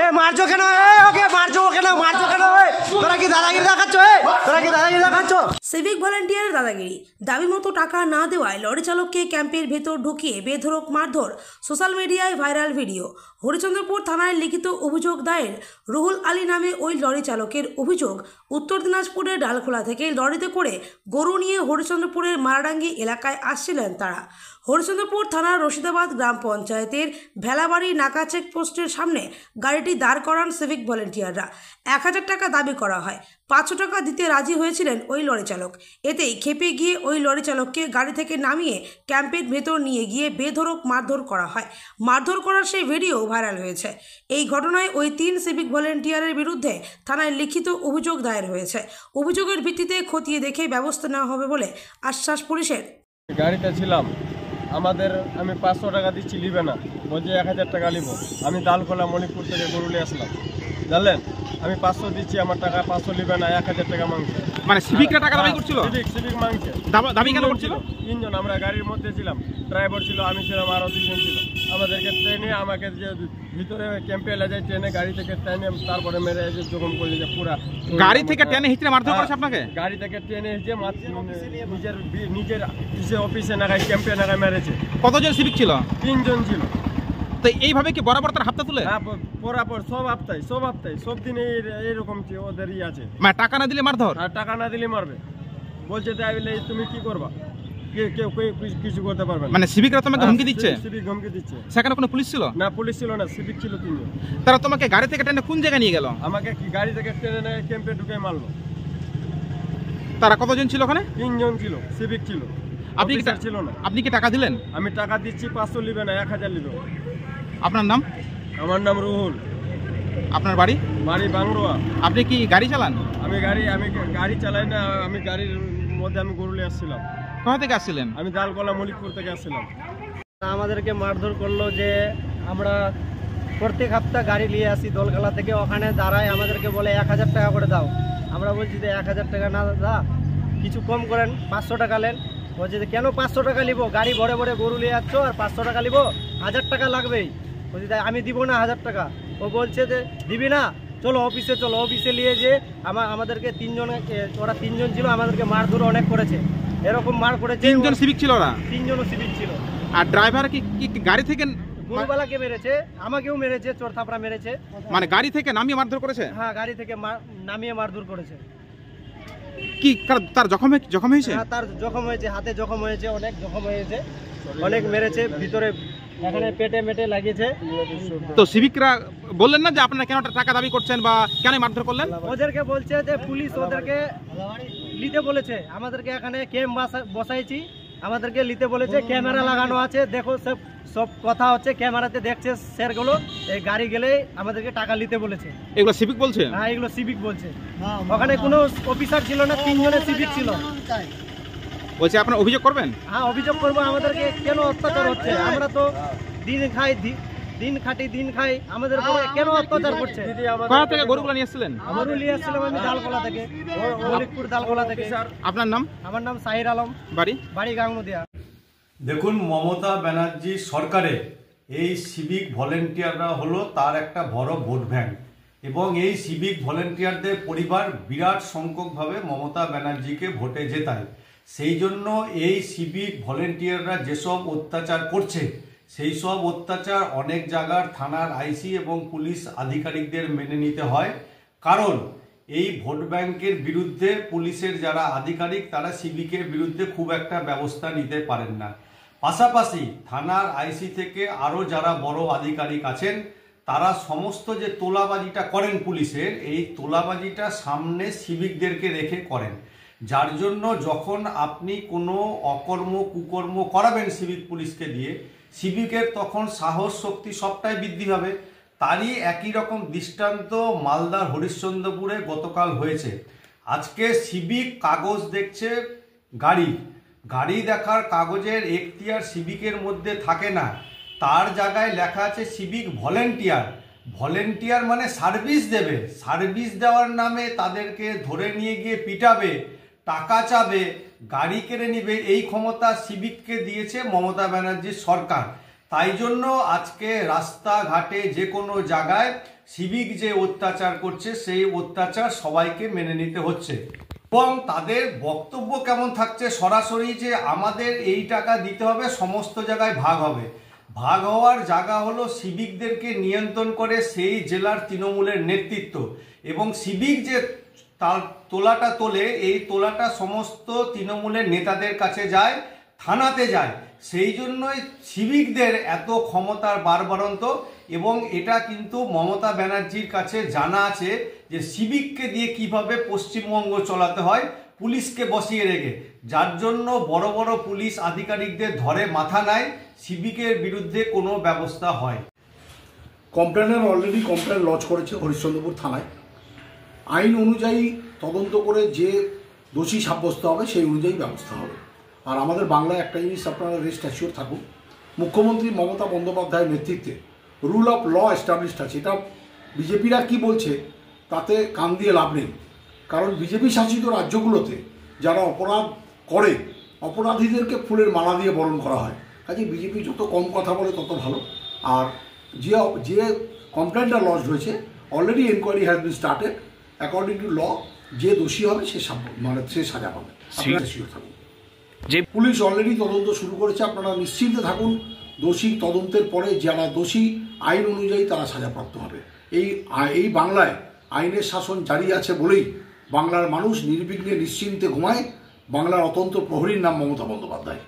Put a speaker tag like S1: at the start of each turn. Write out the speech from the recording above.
S1: এ মারছো কেন? ওকে মারছো কেন? তোরা কি দাদাগিরি দেখাচ্ছ?
S2: সিভিক ভলান্টিয়ারের দাদাগিরি, দাবি মতো টাকা না দেওয়ায় লরি চালককে ক্যাম্পের ভেতর ঢুকিয়ে বেধড়ক মারধর। সোশ্যাল মিডিয়ায় ভাইরাল ভিডিও। হরিচন্দ্রপুর থানায় লিখিত অভিযোগ দায়ের। রুহুল আলী নামে ওই লরি চালকের অভিযোগ, উত্তর দিনাজপুরের ডালখোলা থেকে লরিতে করে গরু নিয়ে হরিচন্দ্রপুরের মারাডাঙ্গি এলাকায় আসছিলেন তারা। হরিচন্দ্রপুর থানার রশিদাবাদ গ্রাম পঞ্চায়েতের ভেলাবাড়ি নাকা চেকপোস্টের সামনে গাড়িটি দাঁড় করান সিভিক ভলান্টিয়াররা। 1000 টাকা দাবি করা হয়। 500 টাকা দিতে রাজি হয়েছিলেন ওই লরি চালক। এতেই খেপে গিয়ে ওই লরি চালককে গাড়ি থেকে নামিয়ে ক্যাম্পের ভেতর নিয়ে গিয়ে বেধড়ক মারধর করা হয়। মারধর করার সেই ভিডিও ভাইরাল হয়েছে। এই ঘটনায় ওই 3 সিভিক ভলান্টিয়ারের বিরুদ্ধে থানায় লিখিত অভিযোগ দায়ের হয়েছে। অভিযোগের ভিত্তিতে খতিয়ে দেখে ব্যবস্থা নেওয়া হবে বলে আশ্বাস পুলিশের।
S3: গাড়িতে ছিলাম, আমি 500 টাকা দিচ্ছি, নিবে না, বলছে 1000 টাকা নিব। আমি দালখোলা মণিপুর থেকে গরুলে আসলাম, জানলেন, আমি 500 দিচ্ছি, আমার টাকা 500 নিবে না, 1000 টাকা মাংছে।
S4: মানে সিভিকরা টাকা দাবি করছিল?
S3: সিভিক মাংছে।
S4: দাবি কেন করছিল?
S3: 3 জন, আমরা গাড়ির মধ্যে ছিলাম, ড্রাইভার ছিল, আমি ছিলাম, আরো 2 জন ছিল। আমাদেরকে ট্রেনে, আমাকে যে ভিতরে ক্যাম্পে এলে যায়, ট্রেনে গাড়ি থেকে ট্রেনে তারপরে মেরে জখম করলে যে পুরা
S4: গাড়ি থেকে ট্রেনে হিচড়ে মারধর করেছে আপনাকে?
S3: গাড়ি থেকে ট্রেনে যে নিজের অফিসে নাগায় ক্যাম্পে নাগায় মেরেছে।
S4: কতজন সিভিক ছিল?
S3: 3 জন ছিল।
S4: তো এইভাবে কি বরাবর তার হাতটা তুলে?
S3: হ্যাঁ, বরাবর সব হপ্তায় সব দিনে এরকম ওদেরই আছে।
S4: মানে টাকা না দিলে মারধর?
S3: আর টাকা না দিলে মারবে, বলছে তাই বলে তুমি কি করবা, কেউ কিছু করতে পারবে না।
S4: মানে সিভিকরা তোমাকে হুমকি দিচ্ছে?
S3: সিভিক হুমকি দিচ্ছে।
S4: সেখানে কোনো পুলিশ ছিল
S3: না? পুলিশ ছিল না, সিভিক ছিল 3 জন।
S4: তারা তোমাকে গাড়ি থেকে টেনে কোন জায়গায় নিয়ে গেল?
S3: আমাকে কি গাড়ি থেকে টেনে ক্যাম্পে ঢুকে মারলো।
S4: তারা কতজন ছিল ওখানে?
S3: 3 জন ছিল, সিভিক ছিল,
S4: আপনি
S3: ছিল না।
S4: আপনি কি টাকা দিলেন?
S3: আমি টাকা দিচ্ছি, 500 নিবে না, 1000 নিবে।
S4: আপনার নাম?
S3: আমার নাম রুহুল।
S4: আপনার বাড়ি?
S3: বাড়ি বাংরোয়া।
S4: আপনি কি গাড়ি চালান?
S3: আমি গাড়ি চালাই না, আমি গাড়ির মধ্যে আমি গরুলে আসছিলাম।
S4: কোথা থেকে আসছিলেন?
S3: আমি দালকোলা মলিকপুর থেকে আসছিলাম।
S1: আমাদেরকে মারধর করলো যে আমরা প্রত্যেক সপ্তাহ গাড়ি নিয়ে আসি দোলখালা থেকে, ওখানে দাঁড়ায় আমাদেরকে বলে 1000 টাকা করে দাও। আমরা বলছি যে 1000 টাকা না দাদা, কিছু কম করেন, 500 টাকা নেন। বলছে যে কেন 500 টাকা নিব, গাড়ি ভরে ভরে গরু নিয়ে যাচ্ছ আর 500 টাকা নিব, 1000 টাকা লাগবেই। বলছি তাই আমি দিব না 1000 টাকা। ও বলছে যে দিবি না, চলো অফিসে চলো। অফিসে নিয়ে যে আমাদেরকে 3 জন, ওরা 3 জন ছিল, আমাদেরকে মারধর অনেক করেছে। এরকম মার করেছে।
S4: 3 জন সিভিক ছিল? ওরা 3
S1: জনও সিভিক ছিল।
S4: আর ড্রাইভার কি গাড়ি থেকে?
S1: গরুবালাকে মেরেছে, আমাকেও মেরেছে, চোর থাপড়া মেরেছে।
S4: মানে গাড়ি থেকে নামিয়ে মারধর করেছে?
S1: হ্যাঁ, গাড়ি থেকে নামিয়ে মারধর করেছে।
S4: কি তার জখম হয়েছে?
S1: হ্যাঁ, তার জখম হয়েছে, হাতে জখম হয়েছে, অনেক জখম হয়েছে, অনেক মেরেছে, ভিতরে এখানে পেটে মেটে লাগিয়েছে।
S4: তো সিভিকরা বললেন না যে আপনারা কেন টাকা দাবি করছেন বা কেন মারধর করলেন?
S1: ওদেরকে বলছে যে পুলিশ ওদেরকে নিতে বলেছে, আমাদেরকে এখানে ক্যাম্প বসাইছি, আমাদেরকে নিতে বলেছে, ক্যামেরা লাগানো আছে, দেখো সব কথা হচ্ছে, ক্যামেরাতে দেখছে স্যারগুলো, এই গাড়ি গেলে আমাদেরকে টাকা নিতে বলেছে।
S4: এগুলো সিভিক বলছে?
S1: হ্যাঁ, এগুলো সিভিক বলছে। ওখানে কোনো অফিসার ছিল না, 3 জনের সিভিক ছিল।
S4: বলছে আপনারা অভিযোগ করবেন?
S1: হ্যাঁ, অভিযোগ করবো। আমাদেরকে কেন অত্যাচার হচ্ছে? আমরা তো দিন খাটি দিন খাই, আমাদের উপরে কেন অত্যাচার করছে?
S4: কোথা থেকে গরুগুলো নিয়ে এসেছিলেন?
S1: গরু নিয়ে আসছিলাম আমি দালকোলা থেকে, মলিকপুর দালকোলা থেকে।
S4: আপনার নাম?
S1: আমার নাম সাহির আলম। বাড়ি গাংনদিয়া।
S5: দেখুন, মমতা ব্যানার্জি সরকারের এই সিভিক ভলেন্টিয়াররা হলো তার একটা বড় ভোট ব্যাংক, এবং এই সিভিক ভলেন্টিয়ারদের পরিবার বিরাট সংখ্যকভাবে মমতা ব্যানার্জিকে ভোটে জেতায়। সেই জন্য এই সিভিক ভলেন্টিয়াররা যেসব অত্যাচার করছে, সেই সব অত্যাচার অনেক জায়গার থানার আইসি এবং পুলিশ আধিকারিকদের মেনে নিতে হয়, কারণ এই ভোট ব্যাংকের বিরুদ্ধে পুলিশের যারা আধিকারিক তারা সিভিকের বিরুদ্ধে খুব একটা ব্যবস্থা নিতে পারেন না। পাশাপাশি থানার আইসি থেকে আরও যারা বড় আধিকারিক আছেন তারা সমস্ত যে তোলাবাজিটা করেন পুলিশের, এই তোলাবাজিটা সামনে সিভিকদেরকে রেখে করেন, যার জন্য যখন আপনি কোনো অকর্ম কুকর্ম করাবেন সিভিক পুলিশকে দিয়ে, সিভিকের তখন সাহস শক্তি সবটাই বৃদ্ধি হবে। তারই একই রকম দৃষ্টান্ত মালদার হরিশ্চন্দ্রপুরে গতকাল হয়েছে। আজকে সিভিক কাগজ দেখছে গাড়ি দেখার কাগজের এখতিয়ার সিভিকের মধ্যে থাকে না, তার জায়গায় লেখা আছে সিভিক ভলেন্টিয়ার মানে সার্ভিস দেবে। সার্ভিস দেওয়ার নামে তাদেরকে ধরে নিয়ে গিয়ে পিটাবে, টাকা চাবে, গাড়ি কেড়ে নিবে, এই ক্ষমতা সিভিককে দিয়েছে মমতা ব্যানার্জির সরকার। তাই জন্য আজকে রাস্তাঘাটে যে কোনো জায়গায় সিভিক যে অত্যাচার করছে সেই অত্যাচার সবাইকে মেনে নিতে হচ্ছে। এবং তাদের বক্তব্য কেমন থাকছে সরাসরি যে আমাদের এই টাকা দিতে হবে, সমস্ত জায়গায় ভাগ হবে। ভাগ হওয়ার জায়গা হলো সিভিকদেরকে নিয়ন্ত্রণ করে সেই জেলার তৃণমূলের নেতৃত্ব, এবং সিভিক যে তার তোলাটা তোলে, এই তোলাটা সমস্ত তৃণমূলের নেতাদের কাছে যায়, থানাতে যায়। সেই জন্যই সিভিকদের এত ক্ষমতার বাড়বাড়ন্ত, এবং এটা কিন্তু মমতা ব্যানার্জির কাছে জানা আছে যে সিভিককে দিয়ে কিভাবে পশ্চিমবঙ্গ চালাতে হয় পুলিশকে বসিয়ে রেখে, যার জন্য বড় বড় পুলিশ আধিকারিকদের ধরে মাথা নেয়, সিভিকের বিরুদ্ধে কোনো ব্যবস্থা হয়।
S6: কমপ্লেনার অলরেডি কমপ্লেন লজ করেছে হরিশ্চন্দ্রপুর থানায়। আইন অনুযায়ী তদন্ত করে যে দোষী সাব্যস্ত হবে সেই অনুযায়ী ব্যবস্থা হবে। আর আমাদের বাংলায় একটা জিনিস আপনারা রেস্ট অ্যাসিওর থাকুন, মুখ্যমন্ত্রী মমতা বন্দ্যোপাধ্যায়ের নেতৃত্বে রুল অফ ল এস্টাবলিশড আছে। এটা বিজেপিরা কি বলছে তাতে কান দিয়ে লাভ নেই, কারণ বিজেপি শাসিত রাজ্যগুলোতে যারা অপরাধ করে অপরাধীদেরকে ফুলের মালা দিয়ে বরণ করা হয়। কাজে বিজেপি যত কম কথা বলে তত ভালো। আর যে কমপ্লেনটা লজ হয়েছে already enquiry has been started. According to law যে দোষী হবে সে সাজা পাবে। আপনারা শিওর থাকুন। যে পুলিশ অলরেডি তদন্ত শুরু করেছে, আপনারা নিশ্চিন্তে থাকুন। দোষী তদন্তের পরে যারা দোষী আইন অনুযায়ী তারা সাজাপ্রাপ্ত হবে। এই বাংলায় আইনের শাসন জারি আছে বলেই বাংলার মানুষ নির্বিঘ্নে নিশ্চিন্তে ঘুমায়। বাংলার অতন্ত্র প্রহরীর নাম মমতা বন্দ্যোপাধ্যায়।